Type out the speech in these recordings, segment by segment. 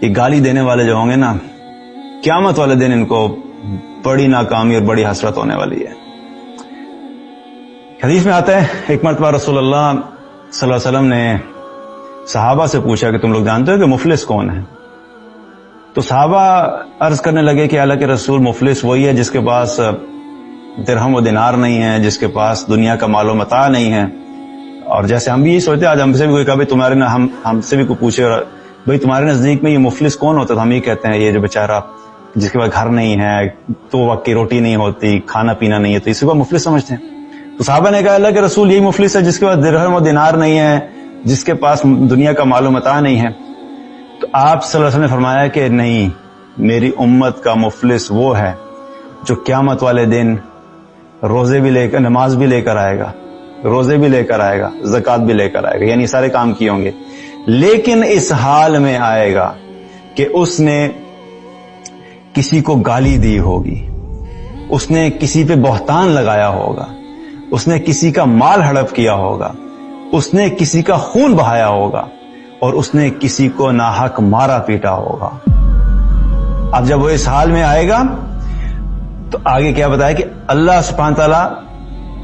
یہ گالی دینے والے جو ہوں گے نا، قیامت والے دن ان کو بڑی ناکامی اور بڑی حسرت ہونے والی ہے۔ حدیث میں آتا ہے ایک مرتبہ رسول اللہ صلی اللہ علیہ وسلم نے صحابہ سے پوچھا کہ تم لوگ جانتے ہو کہ مفلس کون ہے؟ تو صحابہ عرض کرنے لگے کہ اللہ کے رسول، مفلس وہی ہے جس کے پاس درہم و دینار نہیں ہے، جس کے پاس دنیا کا مال و متاع نہیں ہے۔ اور جیسے ہم بھی یہ سوچتے ہیں، آج ہم سے بھی کوئی کہا تمہارے ہم سے بھی کوئی پوچھے بھائی تمہارے نزدیک میں یہ مفلس کون ہوتا ہے، تو ہم یہ کہتے ہیں یہ جو بیچارہ جس کے پاس گھر نہیں ہے، تو وقت کی روٹی نہیں ہوتی، کھانا پینا نہیں ہے، تو اسی کو مفلس سمجھتے ہیں۔ تو صحابہ نے کہا اللہ کے رسول یہی مفلس ہے جس کے پاس درہم و دینار نہیں ہے، جس کے پاس دنیا کا مال و متاع نہیں ہے۔ تو آپ صلی اللہ علیہ وسلم نے فرمایا کہ نہیں، میری امت کا مفلس وہ ہے جو قیامت والے دن روزے بھی لے کر، نماز بھی لے کر آئے گا، روزے بھی لے کر آئے گا، زکوٰۃ بھی لے کر آئے گا، یعنی سارے کام کیے ہوں گے، لیکن اس حال میں آئے گا کہ اس نے کسی کو گالی دی ہوگی، اس نے کسی پہ بہتان لگایا ہوگا، اس نے کسی کا مال ہڑپ کیا ہوگا، اس نے کسی کا خون بہایا ہوگا، اور اس نے کسی کو ناحق مارا پیٹا ہوگا۔ اب جب وہ اس حال میں آئے گا تو آگے کیا بتایا کہ اللہ سبحانہ تعالیٰ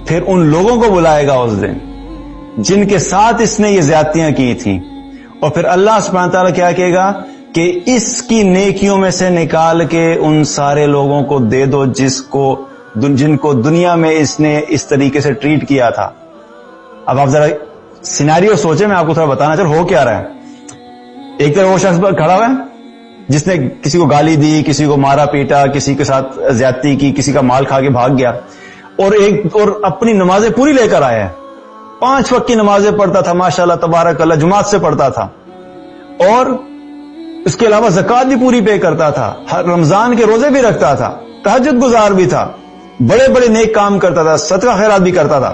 پھر ان لوگوں کو بلائے گا اس دن جن کے ساتھ اس نے یہ زیادتیاں کی تھیں، اور پھر اللہ سبحانہ تعالیٰ کیا کہے گا کہ اس کی نیکیوں میں سے نکال کے ان سارے لوگوں کو دے دو جن کو دنیا میں اس نے اس طریقے سے ٹریٹ کیا تھا۔ اب آپ ذرا سینیریو سوچیں، میں آپ کو تھوڑا بتانا چاہوں ہو کیا رہا ہے۔ ایک طرف وہ شخص پر کھڑا ہوا ہے جس نے کسی کو گالی دی، کسی کو مارا پیٹا، کسی کے ساتھ زیادتی کی، کسی کا مال کھا کے بھاگ گیا، اور اپنی نمازیں پوری لے کر آیا ہے، 5 وقت کی نمازیں پڑھتا تھا، ماشاءاللہ تبارک اللہ، جماعت سے پڑھتا تھا، اور اس کے علاوہ زکوٰۃ بھی پوری پے کرتا تھا، ہر رمضان کے روزے بھی رکھتا تھا، تہجد گزار بھی تھا، بڑے بڑے نیک کام کرتا تھا، صدقہ خیرات بھی کرتا تھا،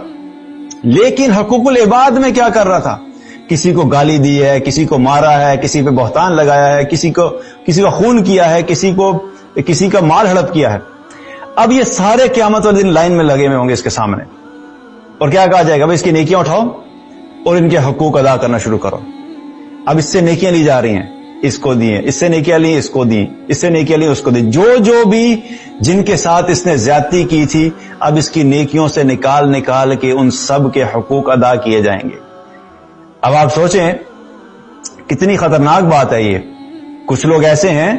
لیکن حقوق العباد میں کیا کر رہا تھا؟ کسی کو گالی دی ہے، کسی کو مارا ہے، کسی پہ بہتان لگایا ہے، کسی کا خون کیا ہے، کسی کا مال ہڑپ کیا ہے۔ اب یہ سارے قیامت والے دن لائن میں لگے ہوئے ہوں گے اس کے سامنے، اور کیا کہا جائے گا؟ بھائی اس کی نیکیاں اٹھاؤ اور ان کے حقوق ادا کرنا شروع کرو۔ اب اس سے نیکیاں لی جا رہی ہیں، اس کو دیے، اس سے نیکیاں لی، اس کو دی، اس سے نیکیاں لی، اس کو دی، جو بھی جن کے ساتھ اس نے زیادتی کی تھی، اب اس کی نیکیوں سے نکال کے ان سب کے حقوق ادا کیے جائیں گے۔ اب آپ سوچیں کتنی خطرناک بات ہے یہ۔ کچھ لوگ ایسے ہیں،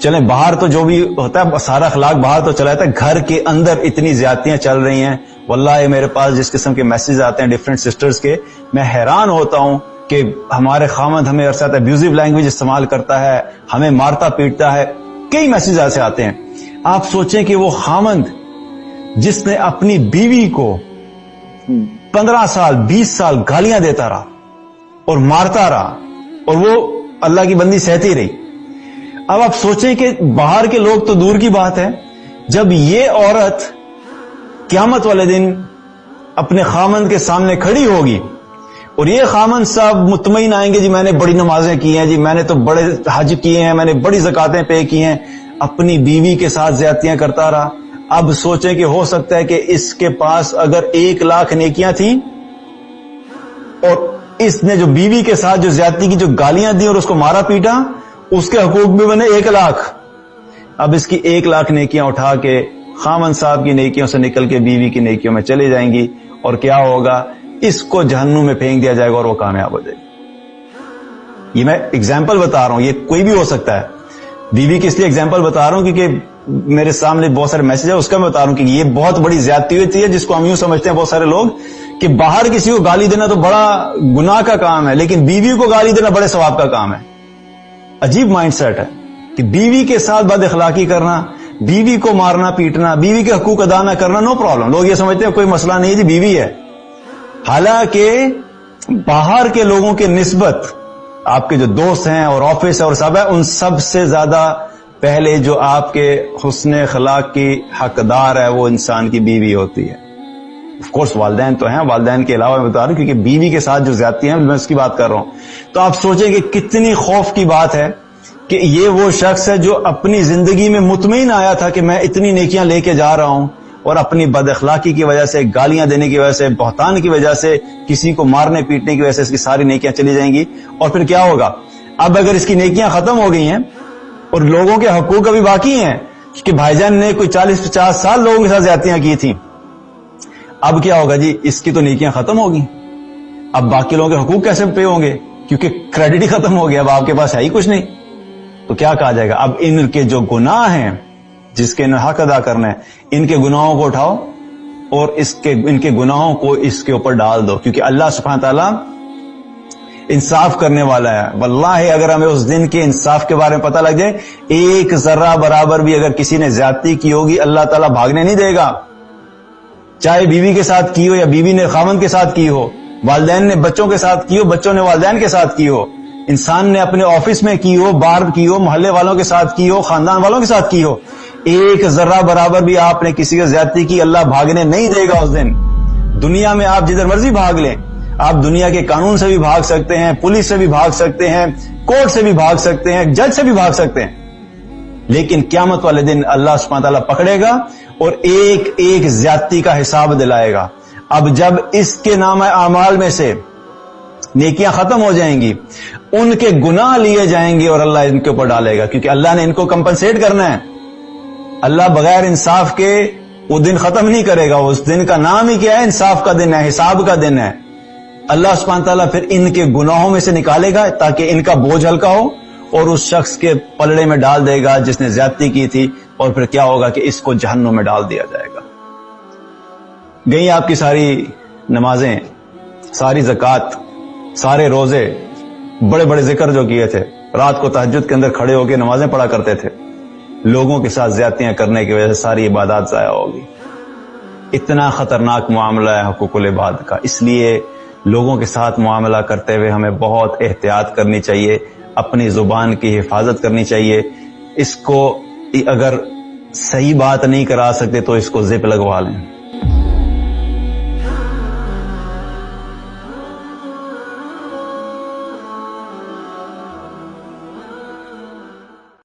چلیں باہر تو جو بھی ہوتا ہے سارا اخلاق باہر تو چلا جاتا ہے، گھر کے اندر اتنی زیادتیاں چل رہی ہیں، واللہ میرے پاس جس قسم کے میسیج آتے ہیں ڈیفرنٹ سسٹرز کے، میں حیران ہوتا ہوں کہ ہمارے خامند ہمیں ارسات ابیوزیو لینگویج استعمال کرتا ہے، ہمیں مارتا پیٹتا ہے، کئی میسیج ایسے آتے ہیں۔ آپ سوچیں کہ وہ خامند جس نے اپنی بیوی کو 15 سال 20 سال گالیاں دیتا رہا اور مارتا رہا، اور وہ اللہ کی بندی سہتی رہی، اب آپ سوچیں کہ باہر کے لوگ تو دور کی بات ہے، جب یہ عورت قیامت والے دن اپنے خامند کے سامنے کھڑی ہوگی اور یہ خامند صاحب مطمئن آئیں گے، جی میں نے بڑی نمازیں کی ہیں، جی میں نے تو بڑے حج کیے ہیں، میں نے بڑی زکاتیں پے کی ہیں، اپنی بیوی کے ساتھ زیادتیاں کرتا رہا۔ اب سوچیں کہ ہو سکتا ہے کہ اس کے پاس اگر 1 لاکھ نیکیاں تھیں، اور اس نے جو بیوی کے ساتھ جو زیادتی کی، جو گالیاں دی اور اس کو مارا پیٹا، اس کے حقوق بھی بنے 1 لاکھ۔ اب اس کی 1 لاکھ نیکیاں اٹھا کے خامن صاحب کی نیکیوں سے نکل کے بیوی کی نیکیوں میں چلی جائیں گی، اور کیا ہوگا؟ اس کو جہنم میں پھینک دیا جائے گا اور وہ کامیاب ہو جائے گی۔ یہ میں اگزامپل بتا رہا ہوں، یہ کوئی بھی ہو سکتا ہے۔ بیوی کی اس لیے اگزامپل بتا رہا ہوں کیونکہ میرے سامنے بہت سارے میسج ہے، اس کا میں بتا رہا ہوں کہ یہ بہت بڑی زیادتی ہوتی ہے، جس کو ہم یوں سمجھتے ہیں بہت سارے لوگ کہ باہر کسی کو گالی دینا تو بڑا گناہ کا کام ہے، لیکن بیوی کو گالی دینا بڑے ثواب کا کام ہے۔ عجیب مائنڈ سیٹ ہے کہ بیوی کے ساتھ بد اخلاقی کرنا، بیوی کو مارنا پیٹنا، بیوی کے حقوق ادا نہ کرنا، نو پرابلم، لوگ یہ سمجھتے ہیں کوئی مسئلہ نہیں ہے جی، بیوی ہے۔ حالانکہ باہر کے لوگوں کے نسبت آپ کے جو دوست ہیں اور آفس ہے اور سب ہے، ان سب سے زیادہ پہلے جو آپ کے حسن اخلاق کی حقدار ہے وہ انسان کی بیوی ہوتی ہے۔ آف کورس والدین تو ہیں، والدین کے علاوہ میں بتا رہا ہوں کیونکہ بیوی کے ساتھ جو زیادتی ہیں میں اس کی بات کر رہا ہوں۔ تو آپ سوچیں کہ کتنی خوف کی بات ہے کہ یہ وہ شخص ہے جو اپنی زندگی میں مطمئن آیا تھا کہ میں اتنی نیکیاں لے کے جا رہا ہوں، اور اپنی بد اخلاقی کی وجہ سے، گالیاں دینے کی وجہ سے، بہتان کی وجہ سے، کسی کو مارنے پیٹنے کی وجہ سے اس کی ساری نیکیاں چلی جائیں گی، اور پھر کیا ہوگا؟ اب اگر اس کی نیکیاں ختم ہو گئی ہیں اور لوگوں کے حقوق ابھی باقی ہیں کہ بھائی جان نے کوئی 40-50 سال لوگوں کے ساتھ زیادتیاں کی تھیں، اب کیا ہوگا جی؟ اس کی تو نیکیاں ختم ہوگی، اب باقی لوگوں کے حقوق کیسے پے ہوں گے؟ کیونکہ کریڈٹ ہی ختم ہو گیا، اب آپ کے پاس ہے ہی کچھ نہیں. تو کیا کہا جائے گا؟ اب ان کے جو گناہ ہیں جس کے انہیں حق ادا کرنا ہے، ان کے گناہوں کو اٹھاؤ اور ان کے گناہوں کو اس کے اوپر ڈال دو، کیونکہ اللہ سبحانہ تعالیٰ انصاف کرنے والا ہے. واللہ اگر ہمیں اس دن کے انصاف کے بارے میں پتہ لگ جائے، ایک ذرہ برابر بھی اگر کسی نے زیادتی کی ہوگی اللہ تعالیٰ بھاگنے نہیں دے گا، چاہے بیوی کے ساتھ کی ہو یا بیوی نے خاوند کے ساتھ کی ہو، والدین نے بچوں کے ساتھ کی ہو، بچوں نے والدین کے ساتھ کی ہو، انسان نے اپنے آفس میں کی ہو، باہر کی ہو، محلے والوں کے ساتھ کی ہو، خاندان والوں کے ساتھ کی ہو، ایک ذرہ برابر بھی آپ نے کسی کی زیادتی کی، اللہ بھاگنے نہیں دے گا اس دن. دنیا میں آپ جدھر مرضی بھاگ لیں، آپ دنیا کے قانون سے بھی بھاگ سکتے ہیں، پولیس سے بھی بھاگ سکتے ہیں، کورٹ سے بھی بھاگ سکتے ہیں، جج سے بھی بھاگ سکتے ہیں، لیکن قیامت والے دن اللہ سبحانہ تعالیٰ پکڑے گا اور ایک ایک زیادتی کا حساب دلائے گا. اب جب اس کے نامہ اعمال میں سے نیکیاں ختم ہو جائیں گی، ان کے گناہ لیے جائیں گے اور اللہ ان کے اوپر ڈالے گا، کیونکہ اللہ نے ان کو کمپنسیٹ کرنا ہے. اللہ بغیر انصاف کے وہ دن ختم نہیں کرے گا. اس دن کا نام ہی کیا ہے؟ انصاف کا دن ہے، حساب کا دن ہے. اللہ سبحانہ تعالیٰ پھر ان کے گناہوں میں سے نکالے گا تاکہ ان کا بوجھ ہلکا ہو اور اس شخص کے پلڑے میں ڈال دے گا جس نے زیادتی کی تھی، اور پھر کیا ہوگا کہ اس کو جہنم میں ڈال دیا جائے گا. گئی آپ کی ساری نمازیں، ساری زکوٰۃ، سارے روزے، بڑے بڑے ذکر جو کیے تھے، رات کو تہجد کے اندر کھڑے ہو کے نمازیں پڑھا کرتے تھے، لوگوں کے ساتھ زیادتیاں کرنے کی وجہ سے ساری عبادات ضائع ہوگی. اتنا خطرناک معاملہ ہے حقوق العباد کا. اس لیے لوگوں کے ساتھ معاملہ کرتے ہوئے ہمیں بہت احتیاط کرنی چاہیے، اپنی زبان کی حفاظت کرنی چاہیے. اس کو اگر صحیح بات نہیں کرا سکتے تو اس کو زپ لگوا لیں.